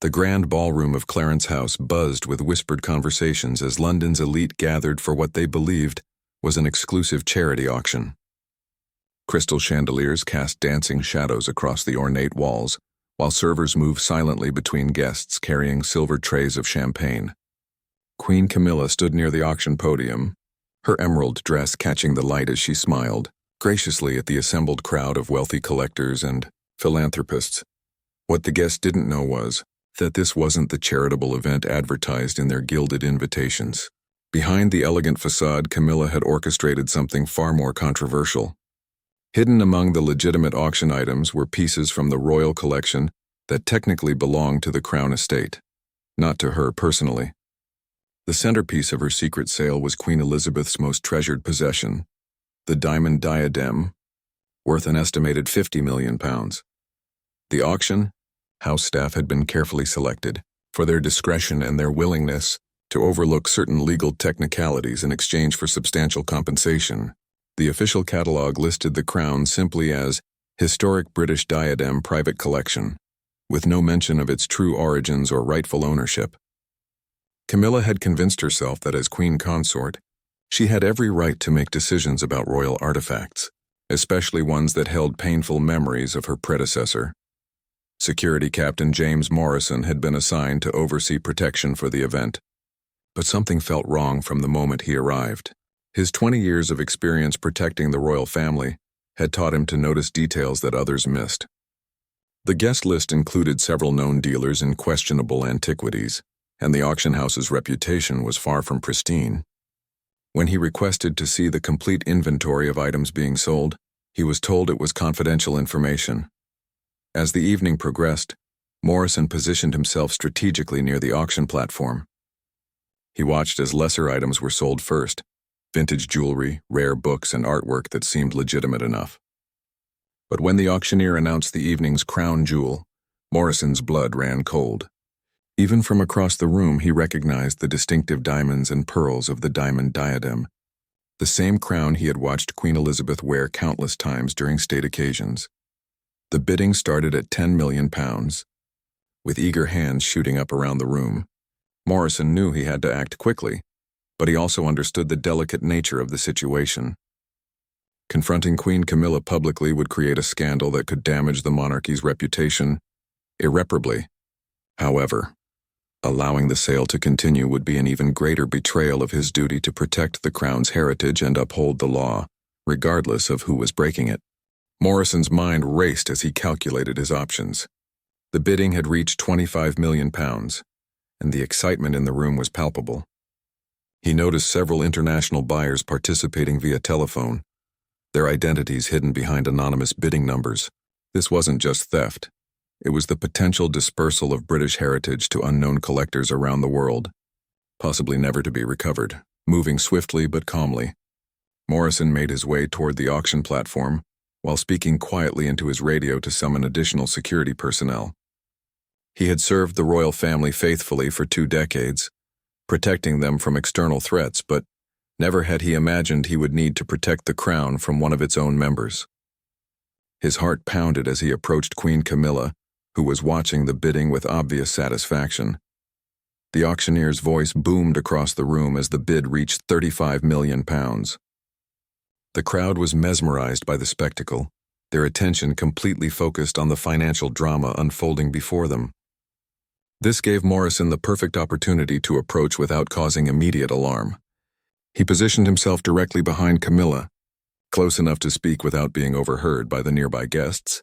The grand ballroom of Clarence House buzzed with whispered conversations as London's elite gathered for what they believed was an exclusive charity auction. Crystal chandeliers cast dancing shadows across the ornate walls, while servers moved silently between guests carrying silver trays of champagne. Queen Camilla stood near the auction podium, her emerald dress catching the light as she smiled graciously at the assembled crowd of wealthy collectors and philanthropists. What the guests didn't know was that this wasn't the charitable event advertised in their gilded invitations. Behind the elegant facade, Camilla had orchestrated something far more controversial. Hidden among the legitimate auction items were pieces from the royal collection that technically belonged to the Crown estate, not to her personally. The centerpiece of her secret sale was Queen Elizabeth's most treasured possession, the diamond diadem, worth an estimated £50 million. The auction house staff had been carefully selected for their discretion and their willingness to overlook certain legal technicalities in exchange for substantial compensation. The official catalog listed the crown simply as Historic British Diadem Private Collection, with no mention of its true origins or rightful ownership. Camilla had convinced herself that as queen consort, she had every right to make decisions about royal artifacts, especially ones that held painful memories of her predecessor. Security Captain James Morrison had been assigned to oversee protection for the event, but something felt wrong from the moment he arrived. His 20 years of experience protecting the royal family had taught him to notice details that others missed. The guest list included several known dealers in questionable antiquities, and the auction house's reputation was far from pristine. When he requested to see the complete inventory of items being sold, he was told it was confidential information. As the evening progressed, Morrison positioned himself strategically near the auction platform. He watched as lesser items were sold first, vintage jewelry, rare books, and artwork that seemed legitimate enough. But when the auctioneer announced the evening's crown jewel, Morrison's blood ran cold. Even from across the room, he recognized the distinctive diamonds and pearls of the diamond diadem, the same crown he had watched Queen Elizabeth wear countless times during state occasions. The bidding started at £10 million. With eager hands shooting up around the room, Morrison knew he had to act quickly, but he also understood the delicate nature of the situation. Confronting Queen Camilla publicly would create a scandal that could damage the monarchy's reputation irreparably. However, allowing the sale to continue would be an even greater betrayal of his duty to protect the crown's heritage and uphold the law, regardless of who was breaking it. Morrison's mind raced as he calculated his options. The bidding had reached £25 million, and the excitement in the room was palpable. He noticed several international buyers participating via telephone, their identities hidden behind anonymous bidding numbers. This wasn't just theft. It was the potential dispersal of British heritage to unknown collectors around the world, possibly never to be recovered. Moving swiftly but calmly, Morrison made his way toward the auction platform while speaking quietly into his radio to summon additional security personnel. He had served the royal family faithfully for 2 decades, protecting them from external threats, but never had he imagined he would need to protect the crown from one of its own members. His heart pounded as he approached Queen Camilla, who was watching the bidding with obvious satisfaction. The auctioneer's voice boomed across the room as the bid reached £35 million. The crowd was mesmerized by the spectacle, their attention completely focused on the financial drama unfolding before them. This gave Morrison the perfect opportunity to approach without causing immediate alarm. He positioned himself directly behind Camilla, close enough to speak without being overheard by the nearby guests.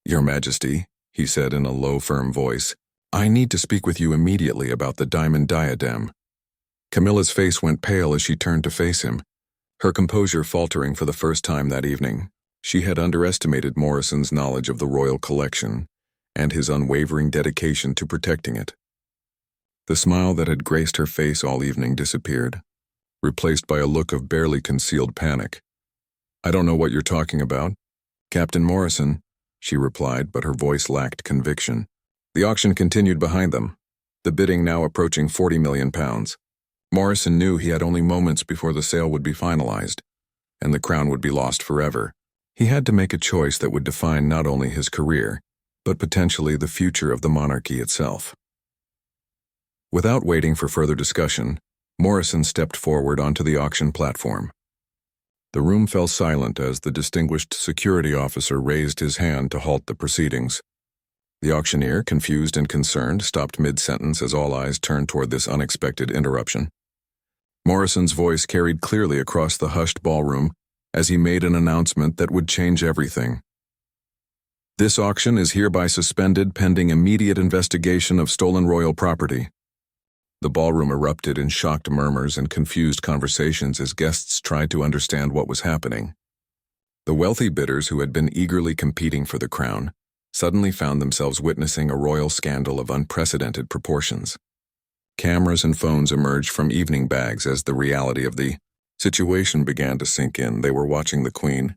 "Your Majesty," he said in a low, firm voice, "I need to speak with you immediately about the diamond diadem." Camilla's face went pale as she turned to face him, her composure faltering for the first time that evening. She had underestimated Morrison's knowledge of the royal collection and his unwavering dedication to protecting it. The smile that had graced her face all evening disappeared, replaced by a look of barely concealed panic. "I don't know what you're talking about, Captain Morrison," she replied, but her voice lacked conviction. The auction continued behind them, the bidding now approaching £40 million. Morrison knew he had only moments before the sale would be finalized, and the crown would be lost forever. He had to make a choice that would define not only his career, but potentially the future of the monarchy itself. Without waiting for further discussion, Morrison stepped forward onto the auction platform. The room fell silent as the distinguished security officer raised his hand to halt the proceedings. The auctioneer, confused and concerned, stopped mid-sentence as all eyes turned toward this unexpected interruption. Morrison's voice carried clearly across the hushed ballroom as he made an announcement that would change everything. This auction is hereby suspended pending immediate investigation of stolen royal property. The ballroom erupted in shocked murmurs and confused conversations as guests tried to understand what was happening. The wealthy bidders who had been eagerly competing for the crown suddenly found themselves witnessing a royal scandal of unprecedented proportions. Cameras and phones emerged from evening bags as the reality of the situation began to sink in. They were watching the Queen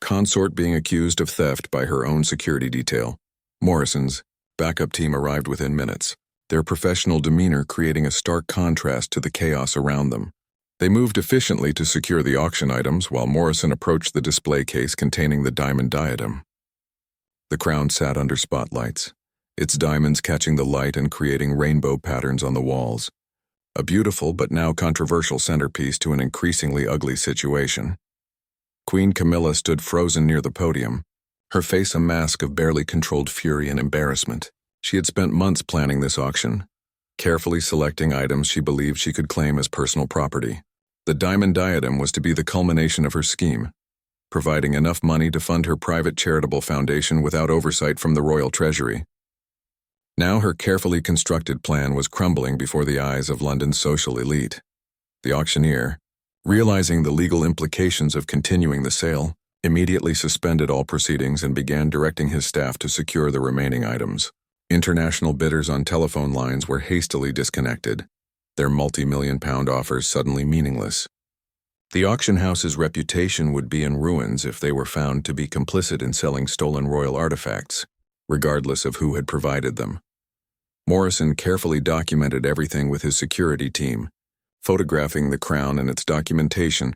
consort being accused of theft by her own security detail. Morrison's backup team arrived within minutes, their professional demeanor creating a stark contrast to the chaos around them. They moved efficiently to secure the auction items while Morrison approached the display case containing the diamond diadem. The crown sat under spotlights, its diamonds catching the light and creating rainbow patterns on the walls. A beautiful but now controversial centerpiece to an increasingly ugly situation. Queen Camilla stood frozen near the podium, her face a mask of barely controlled fury and embarrassment. She had spent months planning this auction, carefully selecting items she believed she could claim as personal property. The diamond diadem was to be the culmination of her scheme, providing enough money to fund her private charitable foundation without oversight from the royal treasury. Now her carefully constructed plan was crumbling before the eyes of London's social elite. The auctioneer, realizing the legal implications of continuing the sale, immediately suspended all proceedings and began directing his staff to secure the remaining items. International bidders on telephone lines were hastily disconnected, their multi-million-pound offers suddenly meaningless. The auction house's reputation would be in ruins if they were found to be complicit in selling stolen royal artifacts, regardless of who had provided them. Morrison carefully documented everything with his security team, photographing the crown and its documentation,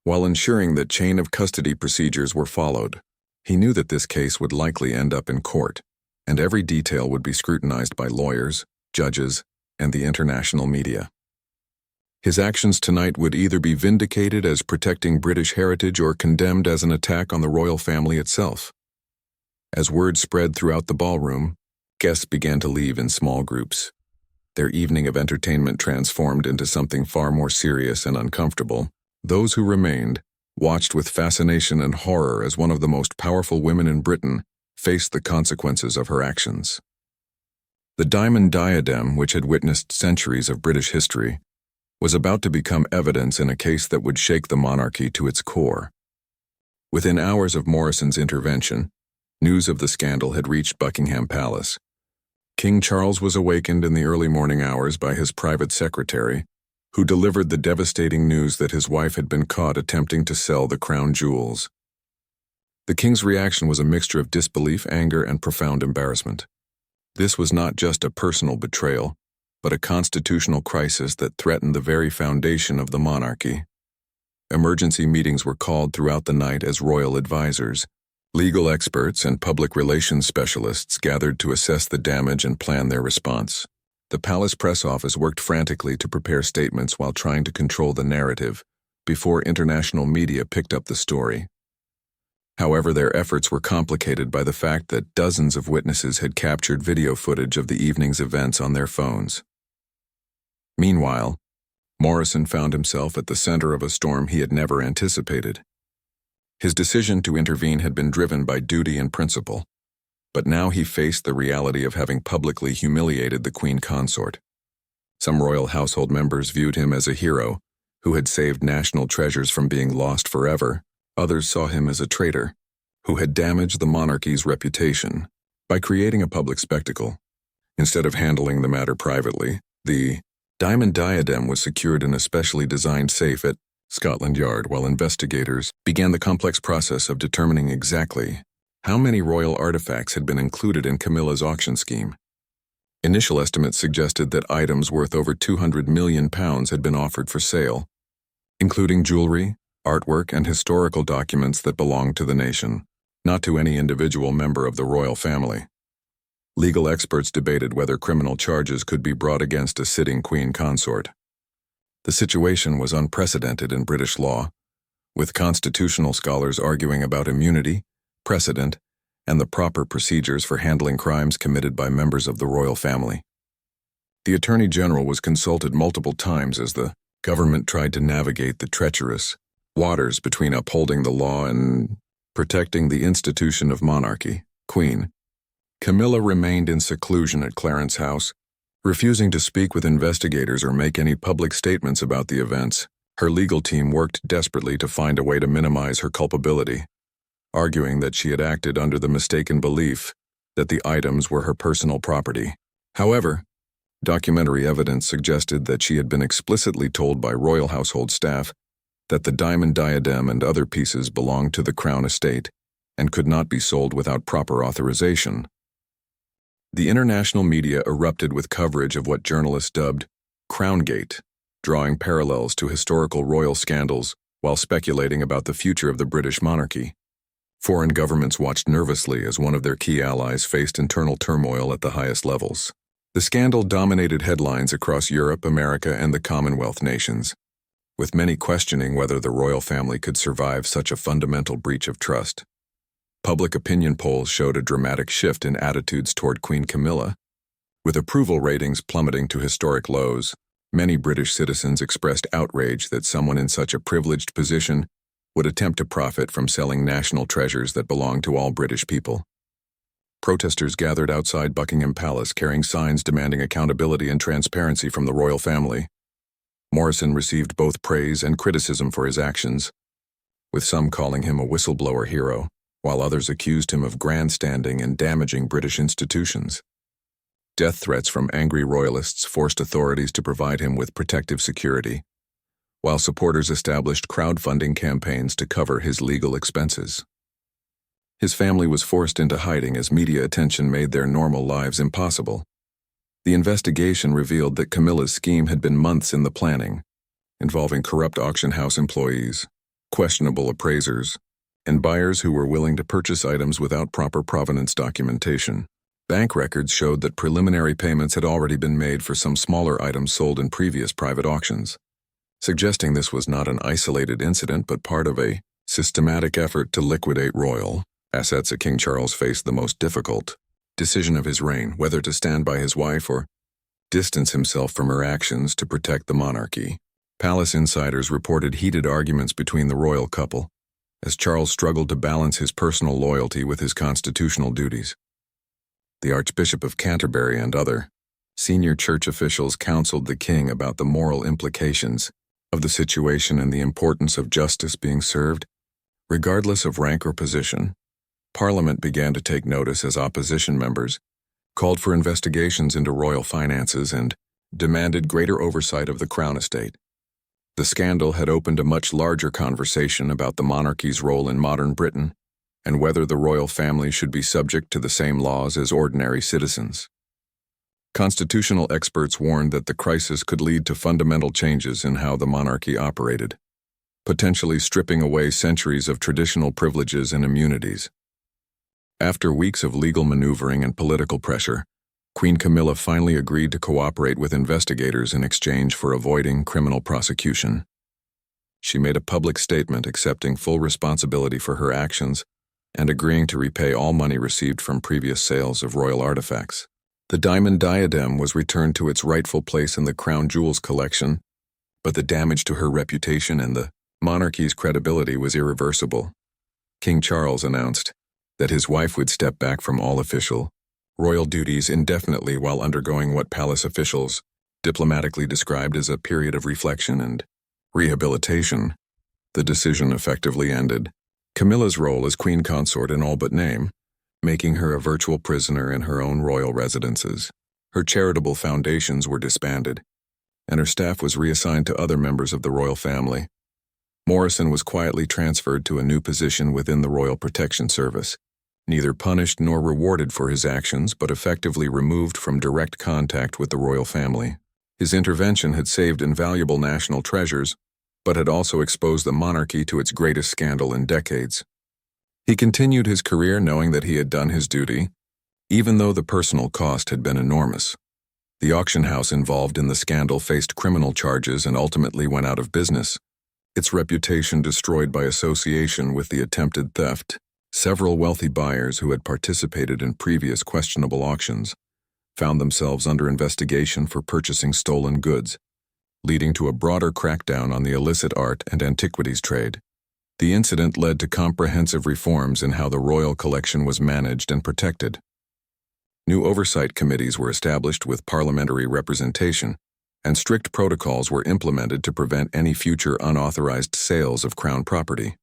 while ensuring that chain of custody procedures were followed. He knew that this case would likely end up in court, and every detail would be scrutinized by lawyers, judges, and the international media. His actions tonight would either be vindicated as protecting British heritage or condemned as an attack on the royal family itself. As word spread throughout the ballroom, guests began to leave in small groups. Their evening of entertainment transformed into something far more serious and uncomfortable. Those who remained watched with fascination and horror as one of the most powerful women in Britain faced the consequences of her actions. The diamond diadem, which had witnessed centuries of British history, was about to become evidence in a case that would shake the monarchy to its core. Within hours of Morrison's intervention, news of the scandal had reached Buckingham Palace. King Charles was awakened in the early morning hours by his private secretary, who delivered the devastating news that his wife had been caught attempting to sell the crown jewels. The king's reaction was a mixture of disbelief, anger, and profound embarrassment. This was not just a personal betrayal, but a constitutional crisis that threatened the very foundation of the monarchy. Emergency meetings were called throughout the night as royal advisors. Legal experts and public relations specialists gathered to assess the damage and plan their response. The palace press office worked frantically to prepare statements while trying to control the narrative before international media picked up the story. However, their efforts were complicated by the fact that dozens of witnesses had captured video footage of the evening's events on their phones. Meanwhile, Morrison found himself at the center of a storm he had never anticipated. His decision to intervene had been driven by duty and principle, but now he faced the reality of having publicly humiliated the Queen Consort. Some royal household members viewed him as a hero who had saved national treasures from being lost forever. Others saw him as a traitor who had damaged the monarchy's reputation by creating a public spectacle. Instead of handling the matter privately, the diamond diadem was secured in a specially designed safe at Scotland Yard while investigators began the complex process of determining exactly how many royal artifacts had been included in Camilla's auction scheme. Initial estimates suggested that items worth over £200 million had been offered for sale, including jewelry, artwork, and historical documents that belonged to the nation, not to any individual member of the royal family. Legal experts debated whether criminal charges could be brought against a sitting queen consort. The situation was unprecedented in British law, with constitutional scholars arguing about immunity, precedent, and the proper procedures for handling crimes committed by members of the royal family. The Attorney General was consulted multiple times as the government tried to navigate the treacherous waters between upholding the law and protecting the institution of monarchy. Queen Camilla remained in seclusion at Clarence House, refusing to speak with investigators or make any public statements about the events. Her legal team worked desperately to find a way to minimize her culpability, arguing that she had acted under the mistaken belief that the items were her personal property. However, documentary evidence suggested that she had been explicitly told by royal household staff that the diamond diadem and other pieces belonged to the Crown estate and could not be sold without proper authorization. The international media erupted with coverage of what journalists dubbed Crowngate, drawing parallels to historical royal scandals while speculating about the future of the British monarchy. Foreign governments watched nervously as one of their key allies faced internal turmoil at the highest levels. The scandal dominated headlines across Europe, America, and the Commonwealth nations, with many questioning whether the royal family could survive such a fundamental breach of trust. Public opinion polls showed a dramatic shift in attitudes toward Queen Camilla. With approval ratings plummeting to historic lows, many British citizens expressed outrage that someone in such a privileged position would attempt to profit from selling national treasures that belong to all British people. Protesters gathered outside Buckingham Palace carrying signs demanding accountability and transparency from the royal family. Morrison received both praise and criticism for his actions, with some calling him a whistleblower hero, while others accused him of grandstanding and damaging British institutions. Death threats from angry royalists forced authorities to provide him with protective security, while supporters established crowdfunding campaigns to cover his legal expenses. His family was forced into hiding as media attention made their normal lives impossible. The investigation revealed that Camilla's scheme had been months in the planning, involving corrupt auction house employees, questionable appraisers, and buyers who were willing to purchase items without proper provenance documentation. Bank records showed that preliminary payments had already been made for some smaller items sold in previous private auctions, suggesting this was not an isolated incident but part of a systematic effort to liquidate royal assets. King Charles faced the most difficult decision of his reign, whether to stand by his wife or distance himself from her actions to protect the monarchy. Palace insiders reported heated arguments between the royal couple, as Charles struggled to balance his personal loyalty with his constitutional duties. The Archbishop of Canterbury and other senior church officials counseled the king about the moral implications of the situation and the importance of justice being served, regardless of rank or position. Parliament began to take notice as opposition members called for investigations into royal finances and demanded greater oversight of the Crown estate. The scandal had opened a much larger conversation about the monarchy's role in modern Britain and whether the royal family should be subject to the same laws as ordinary citizens. Constitutional experts warned that the crisis could lead to fundamental changes in how the monarchy operated, potentially stripping away centuries of traditional privileges and immunities. After weeks of legal maneuvering and political pressure, Queen Camilla finally agreed to cooperate with investigators in exchange for avoiding criminal prosecution. She made a public statement accepting full responsibility for her actions and agreeing to repay all money received from previous sales of royal artifacts. The diamond diadem was returned to its rightful place in the crown jewels collection, but the damage to her reputation and the monarchy's credibility was irreversible. King Charles announced that his wife would step back from all official royal duties indefinitely while undergoing what palace officials diplomatically described as a period of reflection and rehabilitation. The decision effectively ended Camilla's role as queen consort in all but name, making her a virtual prisoner in her own royal residences. Her charitable foundations were disbanded, and her staff was reassigned to other members of the royal family. Morrison was quietly transferred to a new position within the Royal Protection Service, neither punished nor rewarded for his actions but effectively removed from direct contact with the royal family. His intervention had saved invaluable national treasures, but had also exposed the monarchy to its greatest scandal in decades. He continued his career knowing that he had done his duty, Even though the personal cost had been enormous, the auction house involved in the scandal faced criminal charges and ultimately went out of business, its reputation destroyed by association with the attempted theft. Several wealthy buyers who had participated in previous questionable auctions found themselves under investigation for purchasing stolen goods, leading to a broader crackdown on the illicit art and antiquities trade. The incident led to comprehensive reforms in how the royal collection was managed and protected. New oversight committees were established with parliamentary representation, and strict protocols were implemented to prevent any future unauthorized sales of Crown property.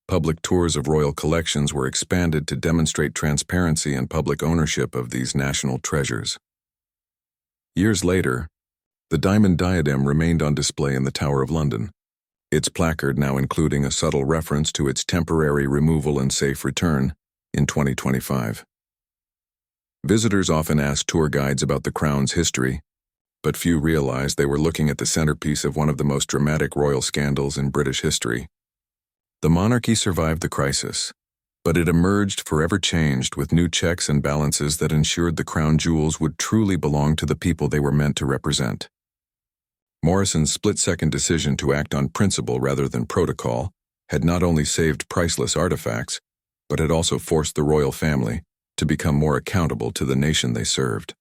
Public tours of royal collections were expanded to demonstrate transparency and public ownership of these national treasures. Years later, the diamond diadem remained on display in the Tower of London, its placard now including a subtle reference to its temporary removal and safe return in 2025. Visitors often ask tour guides about the Crown's history, but few realized they were looking at the centerpiece of one of the most dramatic royal scandals in British history. The monarchy survived the crisis, but it emerged forever changed with new checks and balances that ensured the crown jewels would truly belong to the people they were meant to represent. Morrison's split-second decision to act on principle rather than protocol had not only saved priceless artifacts, but had also forced the royal family to become more accountable to the nation they served.